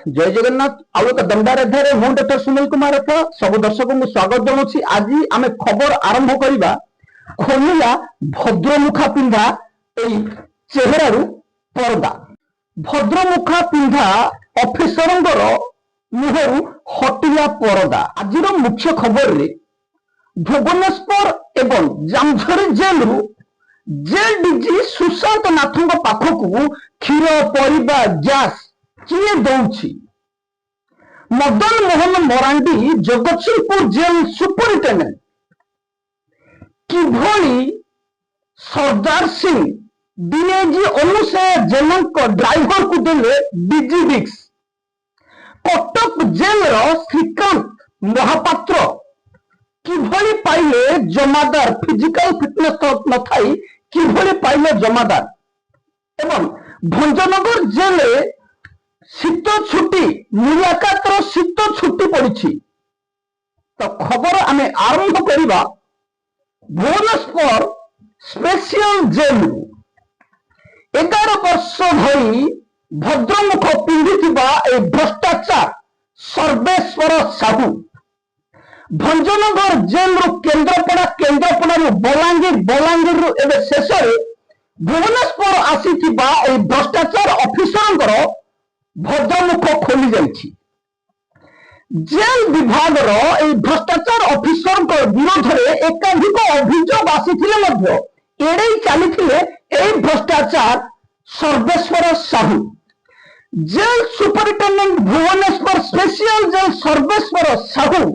जय जगन्नाथ आउ एक दमदार अध्याय मु डॉक्टर सुनील कुमार रथ सब दर्शक को स्वागत जनाऊँ। आज आम खबर आरंभ करवा खोलिया भद्रमुखा पिंधा चेहरारू पर्दा। भद्रमुखा पिंधा ऑफिसर मुहर हटिया पर्दा। आज मुख्य खबर रे भुवनेश्वर एवं Jamujhari jail jail DG Sushant Nath पाखक क्षीर परिवा गैस किए दौची। मदन मोहन मरांडी जगतसिंहपुर जेल सुपरिटेडेंट किभली सरदार सिंह डीएजी अनुसय जेल ड्राइवर को देले डीजी विक्स। कटक जेल श्रीकांत महापात्र किभली पाइले जमादार फिजिकल फिटनेस न थाई किभली पाइले जमादार। एवं भंजनगर जेल शीत छुट्टी मुलाकातर शीत छुट्टी पड़ी। तो खबर आम आरंभ करवा भुवनेश्वर स्पेशल जेल 11 वर्ष धरी भद्रमुख पिंधि भ्रष्टाचार सर्वेश्वर साहू भंजनगर जेल केन्द्रापड़ा बलांगीर शेष भुवनेश्वर आसी भ्रष्टाचार ऑफिसर भद्रमुख खोली जाइछि। जेल विभाग भ्रष्टाचार ऑफिसर विरोध में एकाधिक अभियोग आसी एड़े चली भ्रष्टाचार Sarveswar Sahu. Jail superintendent Bhubaneswar special jail Sarveswar Sahu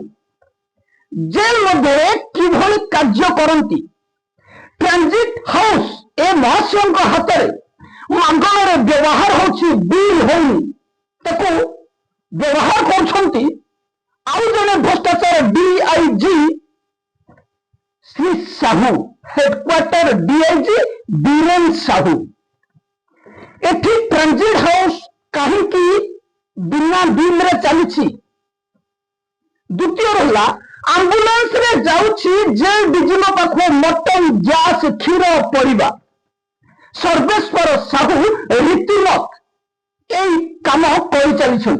jail मध्य किभली कार्य करती। ट्रांजिट हाउस ए महाशय हाथ में मागण व्यवहार होची बिल होनी ताको व्यवहार करछंती। आउ जने भ्रष्टाचार DIG Shri Sahu headquarter DIG Biren Sahu. एठी ट्रांजिट हाउस कहीं बिना बिल रे चली। द्वितीय रहा आंबुलांस रे जाउछि जेल डीजी पाख मटन गैस क्षीर परिवा। सर्वेश्वर साहू रीतिमत यही काम कर चली।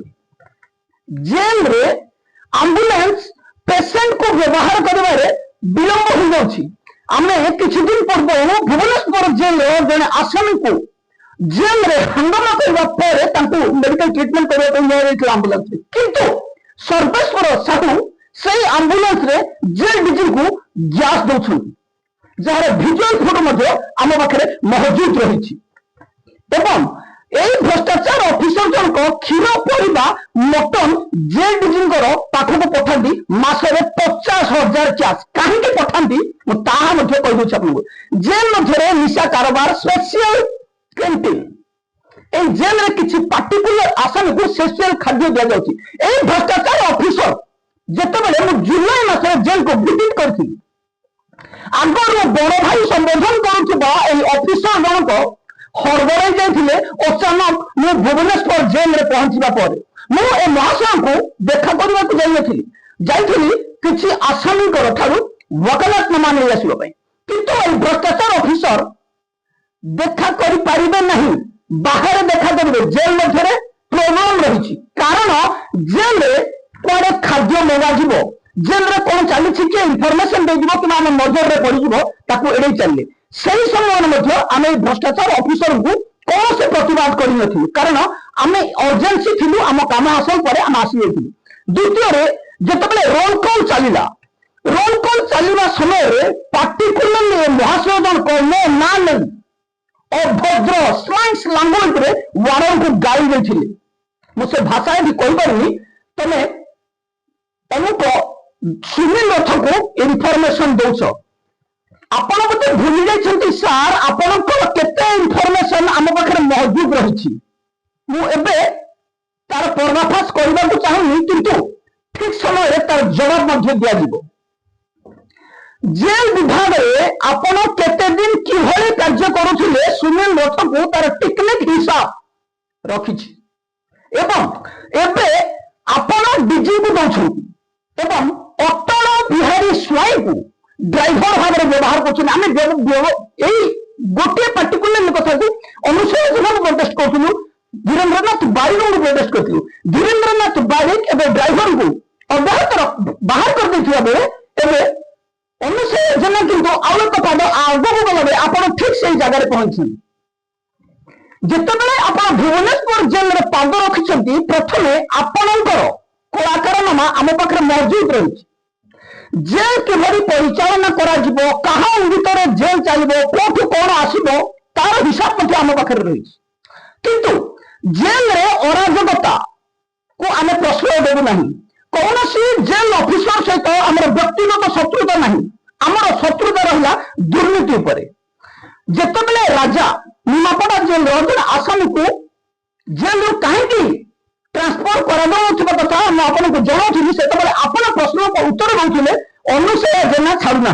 जेल रे आंबुलांस पेशेंट को व्यवहार करिबारे विलंब हो जाउछि। आमे किछि दिन पूर्व भुवनेश्वर जेल जने आसामी को जेल रे हंगामा करबा परे तांको मेडिकल ट्रीटमेंट करबा को निया आंबुलांस रे। किंतु सर्वेश्वर साहू से आंबुलांस रे जेल डीजी को गैस दउछन जार भिजुअल फोटो मध्य आम पाखे मौजूद रही। एवं यही भ्रष्टाचार ऑफिसर जनक क्षीर परिवा मटन जेल डीजी पाखक पठाती मासरे 50,000 कैश कहीं पठाती कहीदे। जेल मध्य निशा कारोबार स्पेशल कैंटीन जेल रे किसी पार्टिकुलर आसामी को स्पेशल खाद्य दि जाए। भ्रष्टाचार ऑफिसर जिते जुलाई मास जेल को विजिट करती आगर बड़ भाई संबोधन करुवा ऑफिसर जनक हड़बड़ाई जाते अचानक मु भुवनेश्वर जेल में पहुंचा पर मुझे महाशय को देखा करने को जाइली किसी आसामी वकालतनामा नहीं आसवाई। किंतु भ्रष्टाचार ऑफिसर देखा करें नहीं बाहर देखा करेंगे जेल मध्य प्रोग्राम रही। कारण जेल कड़े खाद्य मगाଯିव जेल रे कौन चली कि इनफॉरमेशन दे दिबो कि हम नजर रे पड़ी जिवो ताको एडे चलले। सही समय में आम भ्रष्टाचार ऑफिसर को कौन से प्रतिवाद करि नथि कारण आम अर्जेंसी थिलु आम काम हासिल पर आम आसी जाइथिलु। द्वितीय रे जतबेले रोल कॉल चलिबा समय रे पार्टिकुलरली महाशय जन को ना नहीं अभद्र स्लैंग्स लैंग्वेज रे वारन को गाली दैथिले। मो से भाषा भी कहि परनी तमे अमुक सुनील रथ को इनफॉरमेशन दौच आपण मत भूली जाइछंती सार आपण केते इनफॉरमेशन आम पाखे मौजूद रही। मुझे तार पर्दाफाश करने को चाहूनी किंतु ठीक समय तार जवाब दिज्व। जेल विभाग में आपण केते दिन किभली कार्य करुथिले सुनील रथ को तार टेक्निक हिसाब रखी। एवं आपण डीजी को दौरान एवं अटल बिहारी स्वाई को ड्राइवर भाव में व्यवहार कर गोटे पार्टिकुलर कथा को अनुसूचित कटेस्ट करूँ धीरेन्द्रनाथ बारिक प्रोटेस्ट कर धीरेन्द्रनाथ बारिक एवं ड्राइवर को अव्याहत बाहर कर देथिबा बेले एबे अनुसय जेना किंतु आउ एक पाद आगो गले आपण ठीक से जगह पहुंची जितेबाला आप भुवनेश्वर जेल में पाद रखिंट प्रथम आपणकर कलाकारनामा आम पाखे मौजूद रही जेल किभली परिचालना करा कहा इंगित जेल चलो कौटू कौन आसब तार हिसाब आम पाखे रही किंतु जेल रे अराजकता को आम प्रश्रय देवु ना कौन जेल ऑफिसर सहित आम व्यक्तिगत शत्रुता ना आम शत्रुता रहा दुर्नीति उपर जितेबाला राजा निमापड़ा जेल जन आसामी को जेल रू कहीं ट्रांसफर कर कथा मुझे जनाऊँ से आपण प्रश्न उत्तर दूसरे अनुसया जेना छाड़ूना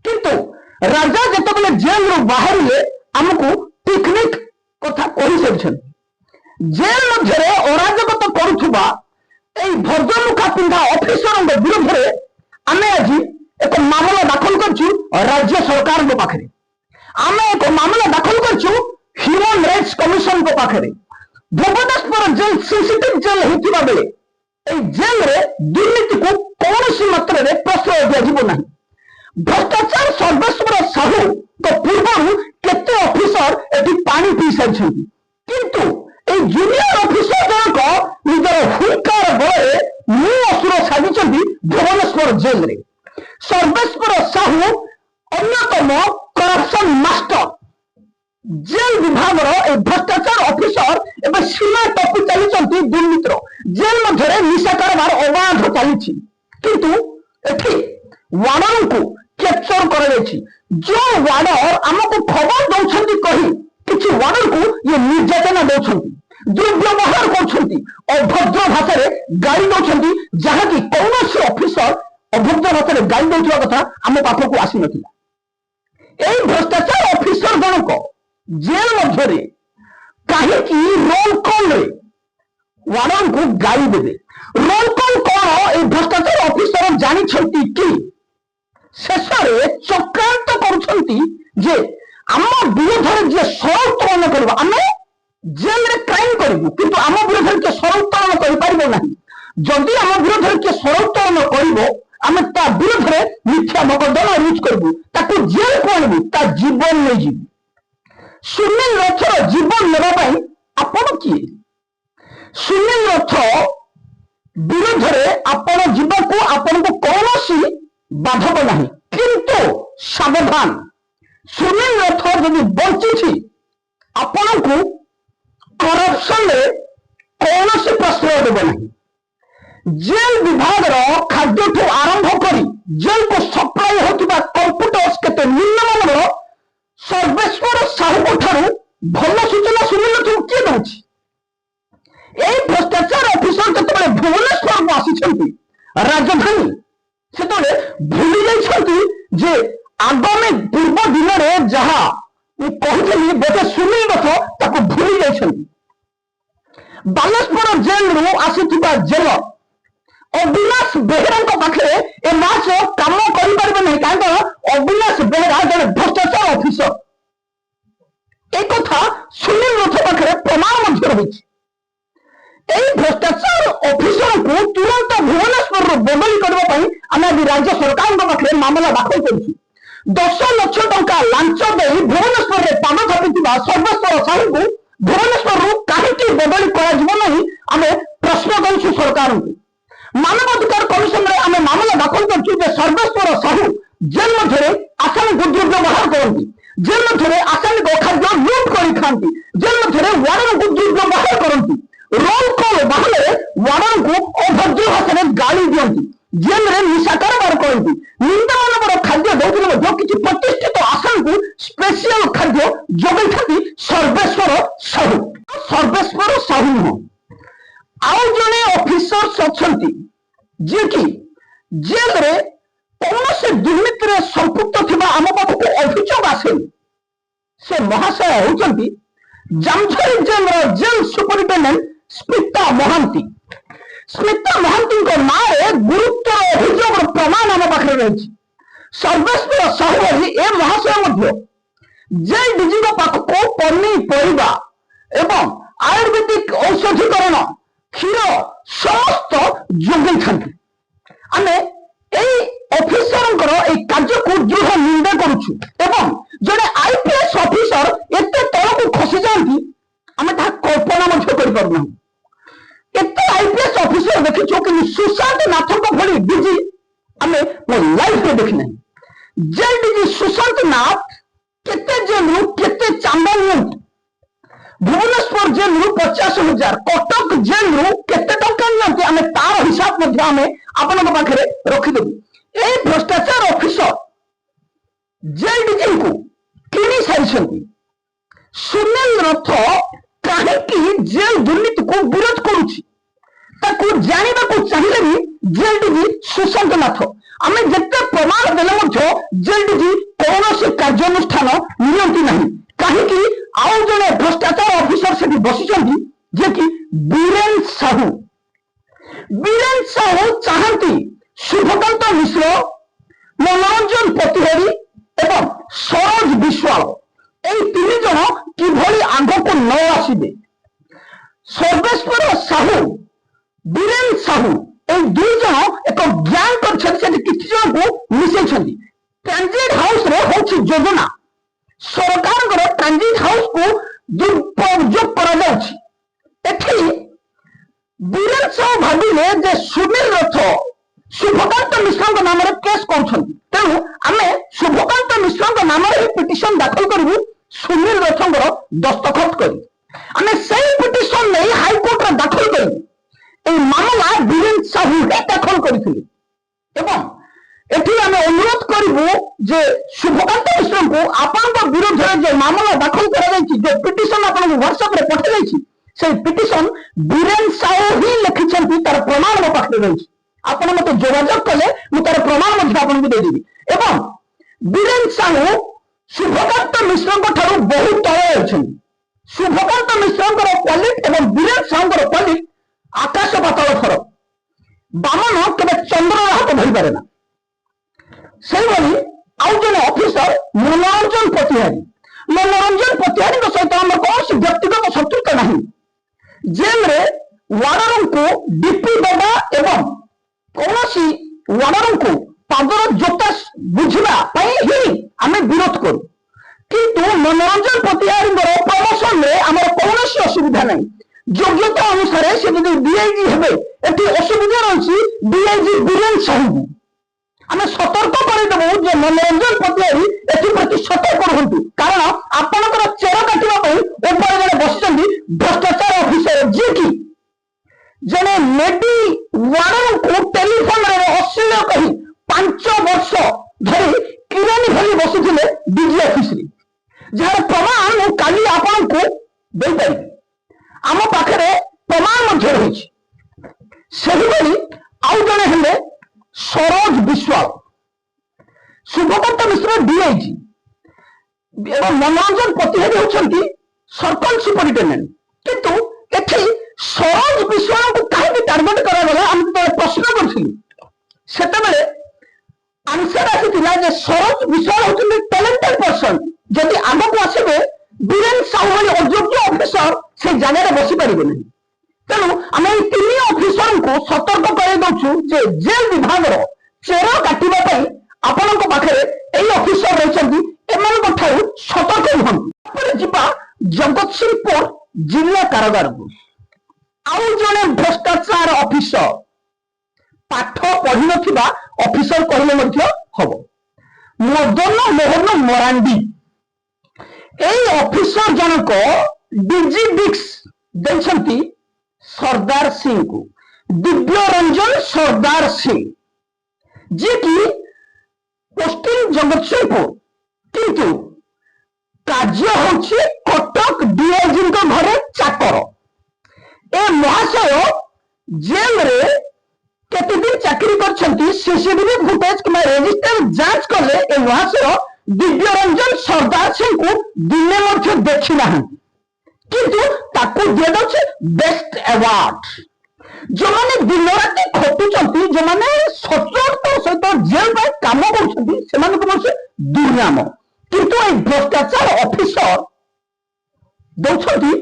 किंतु राजा जितेबाला जेल रू बाहर आमको पिकनिक कथा कही सारी जेल मध्य अराजकता करुवा भजमुखा पिंधा ऑफिसर विरोध में आम आज एक मामला दाखल कर राज्य सरकार पाखे आम एक मामला दाखल कर ह्यूमन राइट्स कमिशन पाखे भुवनेश्वर जेल सेंसिटिव जेल होता बेले जेल रे दुर्नीति को कौन मात्रा रे प्रश्रय दिया भ्रष्टाचार सर्वेश्वर साहू तो पूर्व केते ऑफिसर एटी पानी पी सारी किंतु जूनियर ऑफिसर जनक निजर हुंकार बल मुंह असुर साजी भुवनेश्वर जेल रे सर्वेश्वर साहू अन्यतम करप्शन मास्टर जेल विभाग भ्रष्टाचार ऑफिसर एवं सीमा टपी चली दुर्नीतिर जेल मध्य निशा कारबार अबाध चली किंतु एठी वार्डन को कैप्चर कर जो वार्डर आमको खबर दौरान कही किसी वार्डर को ये निर्यातना दौरान दुर्व्यवहार कर अभद्र भाषा गाड़ी दौरान जहाँकि कौन ऑफिसर अभद्र भाषा गाड़ी दौरा कथा आम पाखक आसी ना भ्रष्टाचार ऑफिसर जनक जेल मध्य कहीं रोल कॉल वार्डन को गाड़ी देवे रोल कॉल कौन ये भ्रष्टाचार ऑफिसर जानी कि शेष चक्रांत कर आम विरोध जी सर उत्तोलन कर जेल रे क्राइम करूँ किंतु आम विरोध किए सर उत्तोलन कर जदि आम विरोध किए सर उत्तोलन कर आम विरोध में मिथ्या मकदमा यूज करूँ जेल को आणबू ता जीवन नहीं जीव सुनील रथर जीवन नेबाई आपण किए सुनील रथ विरोध में आपण जीवन आपण को कौन बाधक नहीं किंतु सावधान सुनील रथ जदि बंची आपण को करप्शन कौन प्रश्रय देव नहीं जेल विभाग खाद्य ठू आरंभ कर जेल को सप्लाई होता कंप्यूटर्स केते निम्नमान सर्वेश्वर साहू ठारू भल सूचना सुनील किए दौर भ्रष्टाचार ऑफिसर जो भुवनेश्वर को आसी राजधानी से भूली जाइए आगामी पूर्व दिन में जहाँ कहती बोधे सुनील रथ भूली जाइए बालेश्वर जेल रू आसीथिबा जेल अविनाश बेहरा पाखे ए मास काम कर अविनाश बेहरा जन भ्रष्टाचार ऑफिसर एक सुनील रथ पाखे प्रमाण रही भ्रष्टाचार ऑफिसर को तुरंत भुवनेश्वर बदली करने आम आज राज्य सरकार पाखे मामला दाखल कर 10 लाख टंका लांच दे भुवनेश्वर में पाद छापी सर्वेश्वर साहू को भुवनेश्वर कहीं बदली कर प्रश्न करूँ सरकार को मानवाधिकार कमिशन में आम मामला दाखल कर सर्वेश्वर साहू जेल मध्य आसामी को दुर्व्यवहार करती जेल मध्य आसामी को खाद्य लुट कर खाती जेल मध्य वार्डन को दुर्व्यवहार करती रोल कॉल बाहर वार्डन को अभद्र भाषा गाड़ी दिखती जेल में निशा कारबार करती निंदामान खाद्य दौर किसी प्रतिष्ठित आसामी को स्पेशल खाद्य जगै सर्वेश्वर साहू नुह आउ जड़े ऑफिसर्स अच्छा जी कि जेल रे कौन से दुर्नीति संपुक्त थी आम पाखक अभियोग आसे से महाशय होती Jamujhari jail jail superintendent Smita Mohanty ना गुरुतर अभियोग प्रमाण आम पाखे रही सर्वेश्वर साहू ए महाशय जेल डीजी पाखक पनीपरिया एवं आयुर्वेदिक औषधीकरण क्षीर समस्त जोगाई आमे ऑफिसर कार्य को दृढ़ निंदा करुछु एवं जड़े आईपीएस ऑफिसर एते तल को खसी जाती आमे ता कल्पना मध्य करि परना एते आईपीएस ऑफिसर देखिछु कि सुशांत नाथ को भली डीजी आमे मो लाइफ में देखि नहीं जेल डीजी सुशांत नाथ केते जेल रु केते चांदा नियंत भुवनेश्वर जेल रु 50,000 कटक जेल रु केते टंका नियंत आमे तार हिसाब मध्य आमे आपन पाखरे रखि देबु ए भ्रष्टाचार ऑफिसर जेल डीजी को किनी सारिसंती सुनील रथ कहीं जेल दुर्नीति को विरोध करुछि ताकू जानिबा को चाहिए भी जेल डीजी सुशांत नाथ आमे जत्ते प्रमाण देले मध्य जेल डीजी कौनसी कार्यानुष्ठान नियंती नहीं कहीं आउ जने भ्रष्टाचार ऑफिसर से बसिछंती जे कि बीरेन साहू चाहती शुभकांत मिश्र मनोरंजन प्रतिहारी एवं सरोज विश्वाल এই তিন জন কিভাবে আগକୁ ন আসিবে সর্বেশ্বর সাহু বীরেন সাহু এই দুই জন এক জ্ঞান করছেন সেটি কিছু জনକୁ মিশাইছেন ট্রানজিট হাউস রে হচ্ছে যোজনা সরকারଙ୍କର ট্রানজিট হাউস को दुरुपयोग করা যাচ্ছে এটি বীরেন সাহু ভাবিলে যে সুনীল রথ शुभकांत मिश्र नाम केस कर तेणु आम शुभकांत मिश्र नाम पिटिशन दाखल करूँ सुनील रथंकर दस्तखत कर पिटिशन नहीं हाईकोर्ट रे दाखल कर मामला बीरेन साहू दाखल करते अनुरोध करूँ जे शुभकांत मिश्र को आपण विरोध में जो मामला दाखल कर पिटिशन आपको व्हाट्सएप रे पठाई से पिटिशन बीरेन साहू ही लिखिं तार प्रमाण मो पाखे रही आपण मत जोगाजोग कले तार प्रमाण आपको देदेवी एवं बीरेन साहू शुभकांत मिश्र बहुत तले अच्छे शुभकांत मिश्र क्वालिटी एवं बीरेन साहू क्वालिटी आकाश पाताल फरक बामन केवल चंद्र हाथ धरी पारे ना से आउ जन ऑफिसर मनोरंजन प्रतिहारी सहित आम कौन व्यक्तिगत शत्रुता नहीं जेल रे वार्डर को डीपी देवा एवं कौनसी वार्डर को पादर जोता बुझा ही आम विरोध करूँ किंतु मनोरंजन प्रतिहारी प्रमोशन में आम कौन असुविधा नहीं योग्यता अनुसार से जो डीआईजी हे ये असुविधा रही डीआईजी बीरेन साहू आम सतर्क करदेबू जे मनोरंजन प्रतिहारी एप्रति सतर्क रुहतु कारण आपंकर चेर काटापी ऊपर जड़े बस भ्रष्टाचार ऑफिसर जी की जने लेडी वार्डन को टेलीफोन रे अश्लील कही 5 वर्ष धरी किरानी भली बसुले डीजी ऑफिस रे जहां प्रमाण मु काली आपन को दे पाई आम पाखरे प्रमाण मध्य रही सही भली आउ जने हेले सरोज विश्वाल शुभकांत मिश्र डीआईजी एवं मनोरंजन प्रतिहारी होचंती सर्कल सुपरिटेंडेंट किंतु एठी सरोज विश्वाल को कहीं टार्गेट करा हम प्रश्न करते आंसर आसीला सरोज विश्वाल होती टैलेंटेड पर्सन जदि आगक आसवे बीरेन साहू भाई अयोग्य ऑफिसर से जगह बसी पारे नहीं तेणु आम तीन ऑफिसर को सतर्क कर दौचु जे जेल विभाग चेर काटापी आपण पाखे यही ऑफिसर रही सतर्क रुहतु जगतसिंहपुर जिला कारागार को आउ जने भ्रष्टाचार ऑफिसर पाठ पढ़ी नथिबा ऑफिसर कहले हम मदन मोहन मरांडी एई ऑफिसर जनक डीजी डिक्स देछंती सरदार सिंह को दिव्य रंजन सरदार सिंह जी की पोस्टिंग जगतसिंहपुर किंतु कार्य होछि कटक डीआईजी घरे चाकर ए महाशय जेल रे केते दिन चाकरी करछंती सीसीटीवी फुटेज कि रजिस्टर जांच कले ए महाशय दिव्य रंजन सरदार सिंह को दिने मध्य देखि नाही किंतु ताको दिया बेस्ट अवार्ड जो माने दिन रात खटुचंती जो माने सचोटता सहित जेल में काम करछंती सेमान को मोसे दुर्नाम किंतु ए भ्रष्टाचार ऑफिसर दौछंती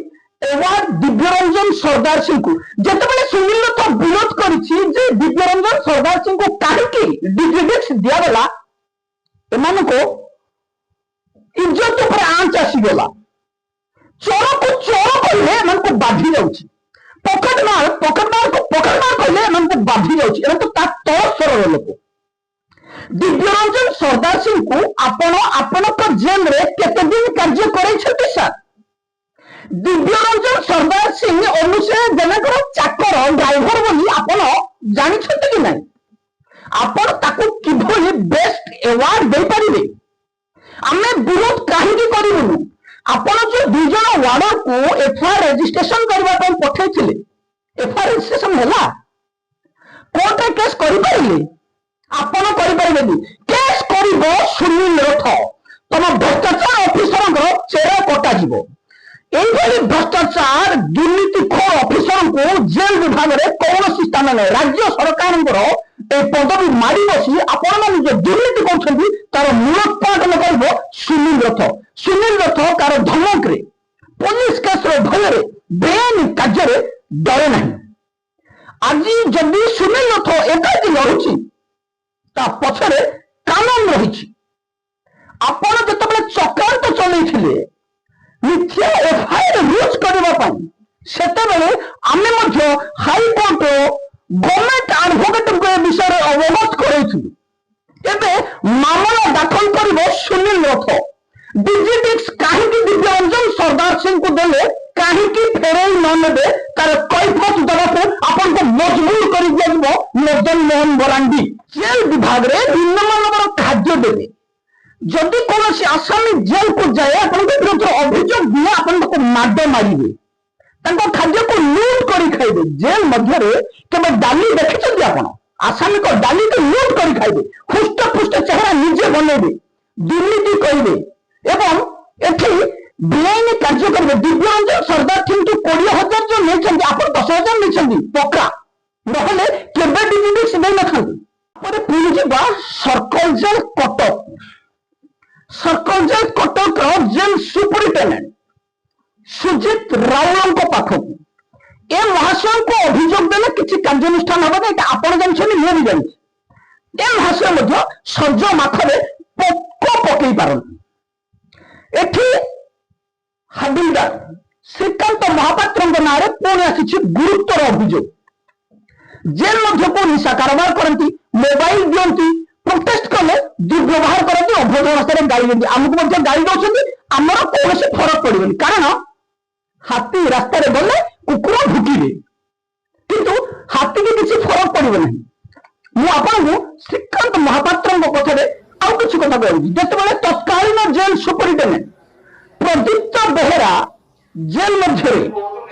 एवार्ड दिव्यरंजन सरदार सिंह को जितेबाला सुनील रथ विरोध करिछि जे दिव्यरंजन सरदार सिंह को काहेकि डिग्रेडेक्स दियागला एमान को इज्जत पर आंच आसीगला चोर को चोर कहले एमान को बाधी जाउछि पॉकेट मार कहले एमान को बाधी जाउछि एमान तो ता तोर सरल लोक दिव्यरंजन सरदार सिंह को आपण जेल रे केते दिन कार्य करै छथि सर दिव्यरंजन सरदार सिंह अनुसार जनकर चाकर ड्राइवर बोली आपण जानि छथि कि नहीं आपण ताको किभली बेस्ट अवार्ड दे परिबे आमे विरोध काहेकि करिबुनु आपण जो दुई जन वार्डर को एफआईआर रजिस्ट्रेशन करबा ପାଇଁ पठैथिले एफआईआर रजिस्ट्रेशन होला कोर्ट रे केस करि परिले आपण करि परिबेनी केस करिवो सुनील रथ तम भ्रष्टाचार ऑफिसर चेहरा कटा जीवो एभली भ्रष्टाचार दुर्नीतिखोर ऑफिसर को जेल विभाग में कौन स्थान नहीं राज्य सरकार पदवी मारी बसी आपण जो दुर्नीति कर तार मूलोत्पादन कर सुनील रथ कार धमक रे पुलिस केस भय बेआईन कार्य डरे ना आज जदि सुनील रथ एकाकी लड़ुची पछरे कानून रही आपण जो चक्रांत चलते मिथ्या एफआईआर यूज करने आमे हाईकोर्ट गवर्नमेंट एडवोकेट विषय अवगत कर मामला दाखल कर सुनील रथ डिजिटिक्स कहीं दिव्यरंजन सरदार सिंह को देले कहीं फेरई न ने तार कैफत देवा आपन को मजबूर कर मदन मोहन बरांडी जेल विभाग रे निम्नमानवर खाद्य देवे जदि कौन आसामी जेल को जाए विरुद्ध अभियोग दिए आपको माड मारे खाद्य को लूट कर खाइबे जेल मध्य केवल डाली देखी आप आसामी को डाली को लूट कर खाइबे हुष्ट पुष्ट चेहरा निजे बनइबे दुर्नीति करेंगे एवं एठी बेआईन कार्य करेंगे दिव्यरंजन सरदार किंतु 20,000 जो नहीं आप 10,000 नहीं पक्का नहले केबे डिजिटिक्स दे न पुणी जा circle jail Cuttack jail superintendent Sujit Rawal पाखक ए महाशय को अभियोग देने किसी कार्यानुष्ठान हम ना आप जानते मैं भी जानी ए महाशय सज माथरे पोक पकई पारती एठी हाबिलदार श्रीकांत महापात्र ना पुणी आसी गुरुतर अभियोग जेल मध्य को निशा कारोबार करती मोबाइल दिखती प्रोटेस्ट कले दुर्व्यवहार करती अभद्र भाषा गाड़ी दिखती आमको गाड़ी दौरान आमर कौन फरक पड़े कारण हाथी रास्तार गले कुकुर भुकिबे किंतु हाथी की किसी फरक पड़े ना मुझे श्रीकांत महापात्र कथा आउ कि कथा कहूँ जिते तत्कालीन जेल सुपरिटेडेंट प्रदीप्त बेहेरा जेल मध्य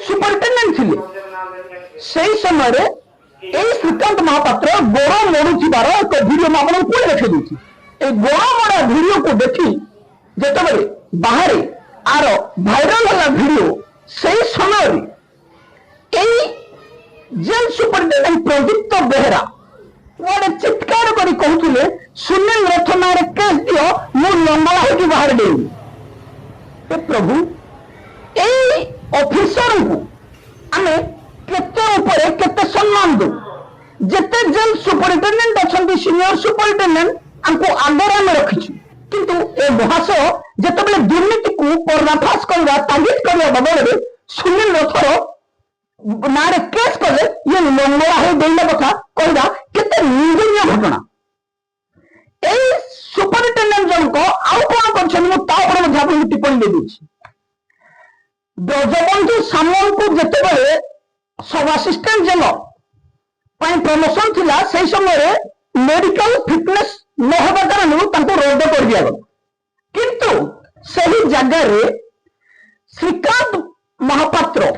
सुपरिटेडेंट थे से समय श्रीकांत महापात्र गोड़ मोड़ुबार एक भिडियो मैं पुणी देखी दूसरी गोड़ मोड़ा भिडियो को देखी जिते बाहर आर भाइराल है भिडियो से समय जेल सुपरिटेडेंट प्रदीप्त बेहेरा गोटे चित्कार कर कहते सुनील रथ ना केस दियो मु लंगड़ा होगी बाहर देवी प्रभु यही ऑफिसर को आम केते सम्मान दो जिते जेल सुपरिटेडेंट अच्छा सीनियर सुपरिटेडेंट आमको आगे आम रखीचु किंतु ए महाशय जिते दुर्नीति को पर्दाफाश करवा तागिद करवा बदल में सुनील रथर ना केस कले ये लंगड़ा हो गई कथा कहवा केते निंदनीय घटना यही सुपरिटेडेंट जनक आउ कौन कर टिप्पणी दे दूसरी ब्रजबंधु सामल को जिते सब असिस्टेंट जेल प्रमोशन थिला से समय मेडिकल फिटनेस न होगा कारण रद्द कर दिया गला किंतु सही जगह श्रीकांत महापात्र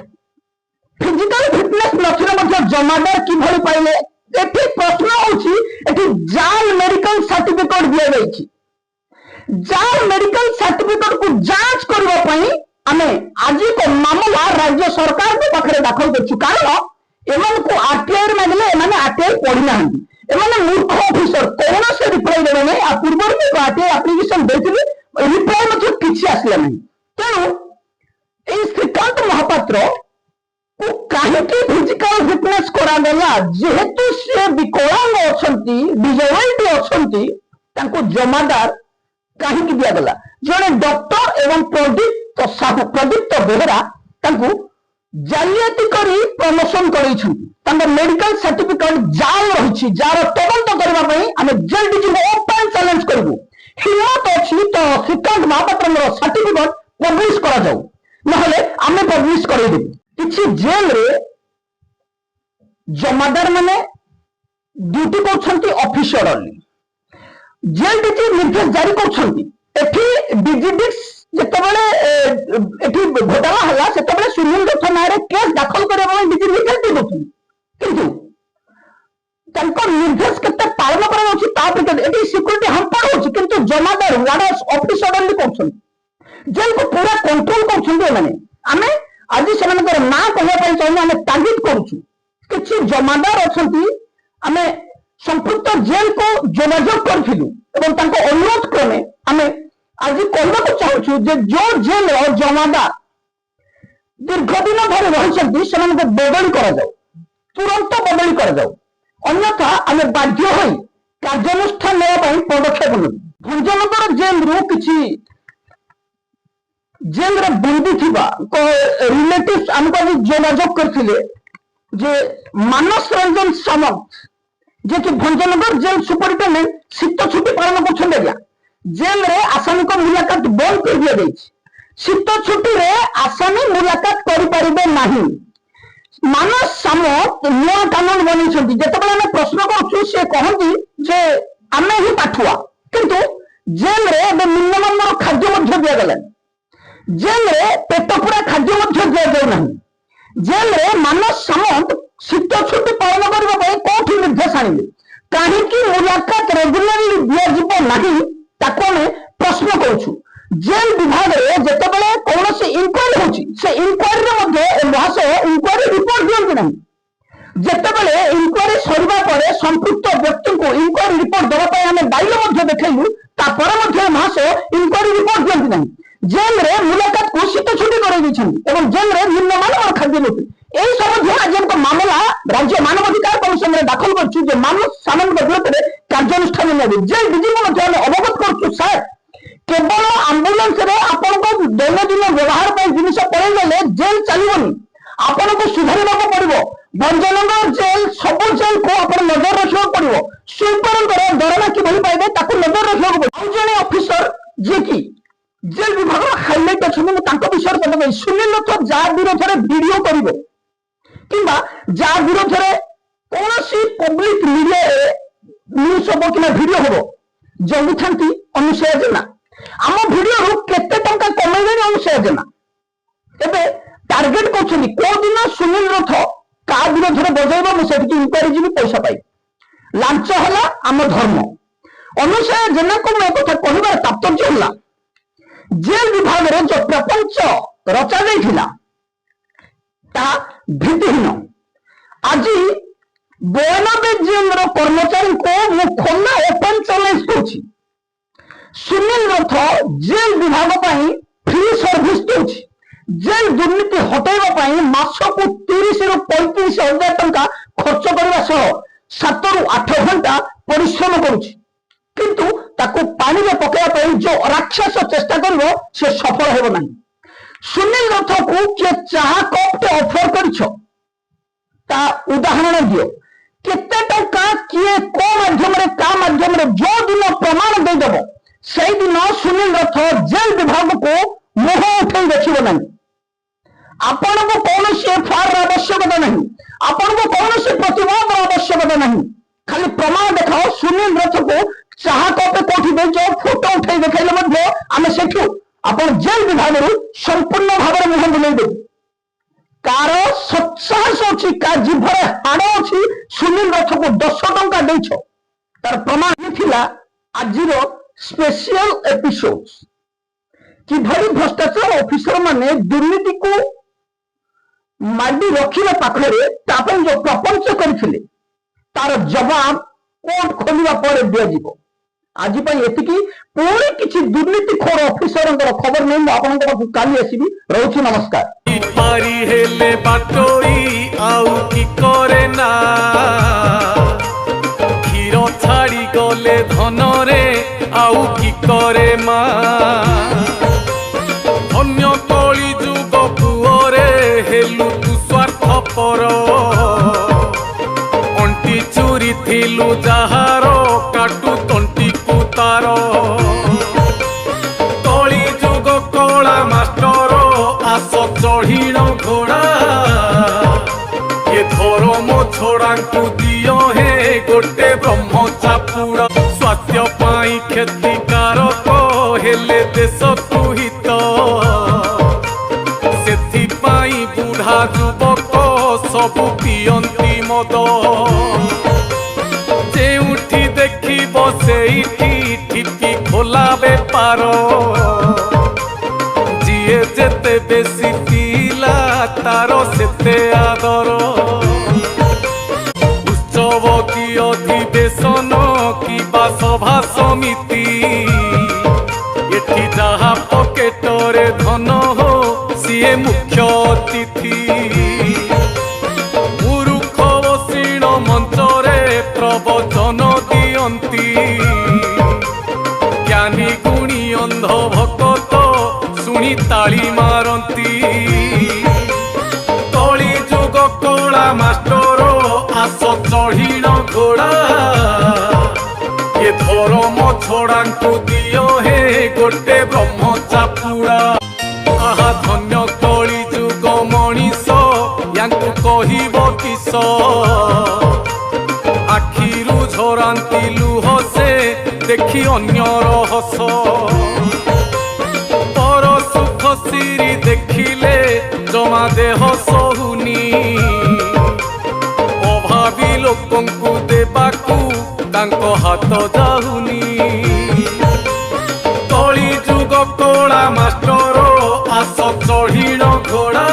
फिजिकल फिटनेस नथिले जमादार किभली पाइले एठी प्रश्न होची जाल मेडिकल सर्टिफिकेट दिया जाइछि जाल मेडिकल सर्टिफिकेट को जांच करबा पई आमे आज को मामला राज्य सरकार के पाखरे दाखल करछु कारण एमन को आरटीआई मांगले एमाने आरटीआई पढ़ी नाहंती एमाने मूर्ख ऑफिसर कौन से रिप्लाई देबे नै आ पूर्व में आरटीआई एप्लीकेशन देथिले रिप्लाई मतलब किछि आसला नै तेनु श्रीकांत महापात्र को कहीं फिजिकल फिटनेस करागला जेहेतु सी विकलांग अच्छा डिजेबल्ड अच्छा जमादार कहीं दिगला जड़े डॉक्टर एवं प्रदीप्त साहू प्रदीप्त बेहरा जालियाती करी प्रमोशन कर मेडिकल सर्टिफिकेट जाल रही जार तदंत करने आम जेल डीजी ओपन चैलेंज करूँ हिम्मत अच्छी तो श्रीकांत महापात्र सर्टिफिकेट पब्लिश करा जाऊ नहले आम पब्लिश कर किसी जेल रे जमादार माने ड्यूटी कर ऑफिसर जेल डीजी निर्देश जारी कर डीजीडिक्स जितेबाला घोटाला है से सुनील रथ ना केस दाखल करने डीजी निर्देश दे किंतु निर्देश के पालन कर सिक्यूरीटी हाम्पर हो किंतु जमादार वार्ड ऑफिसर कर जेल को पूरा कंट्रोल कर आज से ना कहना चाहिए आम तागिद करुचु जमादार अच्छा आम संपुक्त जेल को जोगाजोग करूँ अनुरोध क्रमे आम आज कहना चाहूँ जो जेल जमादार दीर्घ दिन धरी रही बदली कर तुरंत बदली कर अन्यथा आम बाध्य हो कार्यानुष्ठान नापी पदक्षेप नेब भंजनगर जेल रु किसी जेल रे बंदी थिबा रिलेटिव्स हमको जोगाजोग करथिले जे मानस रंजन सामंत जे कि भंजनगर जेल सुपरिटेंडेंट शीत छुट्टी पालन करछन गया जेल रे आसामी को मुलाकात बंद कर दिया गई शीत छुट्टी रे आसामी मुलाकात करि परिबे नाही मानस सामंत नया कानून बनी छथि जेतेबेले हम प्रश्न करछु से कहंती जे आमे ही पाठुआ किंतु जेल रे निम्नमान खाद्य मध्य दिया गला जेल रे पेट पूरा खाद्य दि जाऊना जेल रे मानस सामंत शीत छुट्टी पालन करने कौटी निर्देश आने कहीं मुलाकात रेगुलारली दिज्व ना प्रश्न करुँ जेल विभाग में जितेबाला कौन से इनक्वारी हो इनक्वारी महाशय इनक्वारी रिपोर्ट दिखती ना जितेबाला इनक्वारी सर संपुक्त व्यक्ति को इनक्वारी रिपोर्ट देवाई आम डायल देखलु महाशय इनक्वारी रिपोर्ट दिखती ना जेल रे मुलाकात को शीत छुट्टी कर जेल रे निम्नमान और खाद्य नीति यही सब आज मामला राज्य मानवाधिकार कमिशन में दाखल कर मानस सामंत विरोध में कार्यानुष्ठान ने जेल डीजी अवगत कर सर केवल आंबुलांस आपन दैनंदिन व्यवहार पर जिन पड़े जेल चलनी आपन को सुधार पड़ो भंजनगर जेल सब जेल को आप नजर रखा पड़ो स्वीपर दरमा कि पाइबे नजर रखा पड़ो जड़े ऑफिसर जी की जेल विभाग हाइलाइट अच्छा विषय पद सुनील रथ जहाँ विरोध में वीडियो करेंगे कि विरोध में कौन सी पब्लिक मीडिया न्यूज हम कि वीडियो हम जगू था अनुसया जेना आम वीडियो केते टंका कमेबे अनुसया जेना एबे टार्गेट कर कौ दिन सुनील रथ का विरोध में बजेब मुझे इनक्वारी जी पैसा पाई लांच है आम धर्म अनुसया जेना को एक कह तात्पर्य है जेल विभाग में जो प्रपंच रचा भित्तिहीन आज 92 जेल कर्मचारी को मु खोला ओपन चैलेंज करुछि सुनील रथ जेल विभाग फ्री सर्विस दूसरी जेल दुर्नीति हटाइबा मास को 30 ରୁ 35 हजार टंका खर्च करने सह 7 ରୁ 8 घंटा परिश्रम करुछि किंतु ताको पानी में पकड़ा जो राक्षस चेष्टा करिवो से सफल हेबो नहीं सुनील रथ को के चाह कप ऑफर करिछो ता उदाहरण दियो केते टंका किए को माध्यम रे जो दिन प्रमाण दे देबो से दिन सुनील रथ जेल विभाग को मुह उठे देखिबो नहीं आपण को कौन से एफआईआर आवश्यकता नहीं आपण को कौन से प्रतिवाद आवश्यकता नहीं खाली प्रमाण देखाओ सुनील रथ को चाह कपे कोठी दे जो फोटो उठे देखाइले मध्ये आमे सेठू आपण जेल विभाग संपूर्ण भाव में मुह बुलाई देबू कार सत्साहस अच्छी का जीभरे हाड़ अच्छी सुनील रथ को 10 टंका देछ तार प्रमाण थिला आजिर स्पेशल एपिसोड किभली भ्रष्टाचार ऑफिसर माने दुर्नीति को माडी रखिबा पाखरे तापन जो प्रपंच करथिले तार जवाब कोर्ट खोलिबा पर दिया जीवो आज एतिकी पुणी किसी दुर्नीतिखोर ऑफिसर खबर नहीं मुझे काली आसबि रोची नमस्कार पारी हेले बाटोई आउ की करे ना क्षीर छाड़ी गले धन रे आउ की करे मा अन्य कली जुग पुअरे हेलु तु स्वार्थपर अंटी चुरी थिलु जहार काटू तंटी कुतार कली जुग कला मास्टर आस चढ़ीण घोड़ा ये धर्म छोड़ा दियो हे गोटे ब्रह्म चापुड़ा स्वास्थ्य पाई क्षतिकारक हेले देश हित से बुढ़ा युवक सबु पियंती मद जेउठी देखिब सेठी ठिकी खोला बेपार जिए जेते बेसी पिला तार सेते आदर उत्सव की अधिवेशन की सभा समिति एठी जहा पकेटरे धन हो सीए मुख्य अतिथि मूर्ख बसीण मंचरे प्रवचन दियंती ज्ञानी गुणी अंध भक्त शुणी ताली मारती कली जुग कला मास्टर आस चढ़ीण घोड़ा ये धर्म छोड़ा दियो हे गोटे ब्रह्म चापुड़ा आहा धन्य कली जुग मनीष यांकु कहिब किस आखिरु झरांती लुह से देखी अन्यर हस पर सुख सिरी देखिले जमा देह सहुनी अभावी लोकंकु देबाकू तांको हाथ जाहुनी कली जुग कला मास्टर आस चढ़ीण घोड़ा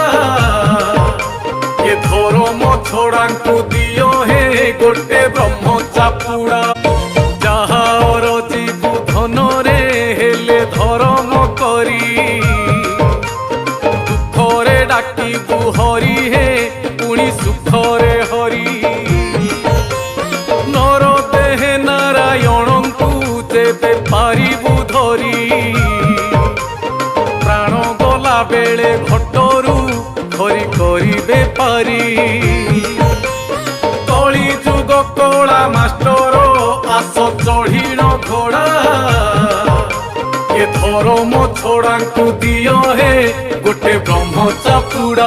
ये धर्म छोड़ा दियो हे गोटे ब्रह्म चापुड़ा जहार जीवु धन रे हेले धर्म करी दुखरे डाकिबु हरि हे पुणी सुखरे हरि नर देहे नारायण को जेबे पारिबु धरी प्राण गला बेले घटरू धरी करिबे पारी कली जुग कला मास्टर आस चढ़ीण घोड़ा ये धर्म छोड़ा दियो हे गोटे ब्रह्म चापुड़ा।